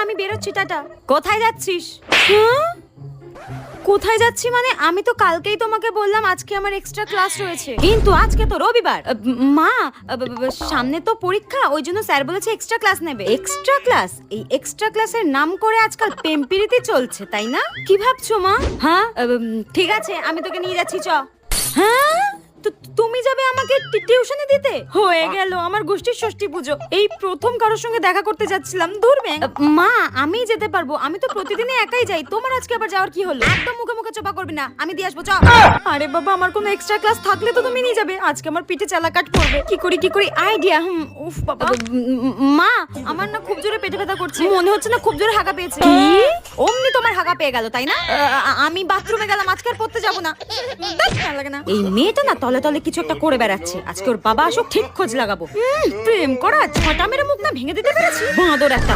আমি বেরোচ্ছি, টাটা। কোথায় যাচ্ছিস? হ্যাঁ, কোথায় যাচ্ছি মানে? আমি তো কালকেই তোমাকে বললাম আজকে আমার এক্সট্রা ক্লাস রয়েছে, কিন্তু আজকে তো রবিবার। মা, সামনে তো পরীক্ষা, ওই জন্য স্যার বলেছে এক্সট্রা ক্লাস নেবে। Extra class? এই এক্সট্রা ক্লাসের নাম করে আজকাল প্রেমপিরিতি চলছে, তাই না? কি ভাবছো মা? হ্যাঁ, ঠিক আছে, আমি তোকে নিয়ে যাচ্ছি, চ। হ্যাঁ, তুমি যাবে আমাকে টিউশনে দিতে? হয়ে গেল আমার গোষ্ঠীর ষষ্ঠী পুজো, এই প্রথম কারোর সঙ্গে দেখা করতে যাচ্ছিলাম। দূর ব্যাং। মা, আমি যেতে পারবো, আমি তো প্রতিদিনই একাই যাই, তোমার আজকে আবার যাওয়ার কি হলো? একদম মুখে মুখে চোপা করবি না, আমি দিয়ে আসবো, চ। আরে বাবা, আমার কোনো এক্সট্রা ক্লাস থাকলে তো তুমি নিয়ে যাবে, আজকে আমার পিঠে চালাকাট পড়বে। কি করি আইডিয়া। উফ বাবা। মা, আমার না খুব জোরে পেটে ব্যথা করছে, মনে হচ্ছে না খুব জোরে হাগা পেয়েছে। অমনি তোমার হাগা পেয়ে গেল, তাই না? আমি বাথরুমে গেলাম, আজকে আর পড়তে যাবো না। লাগে না, এই মেয়েটা না তলে তলে কিছু একটা করে বেড়াচ্ছে, আজকে ওর বাবা আসুক, ঠিক খোঁজ লাগাবো। প্রেম করা ছটা মেরে মুখ না ভেঙে দিতে পেরেছি, বাঁদর একটা।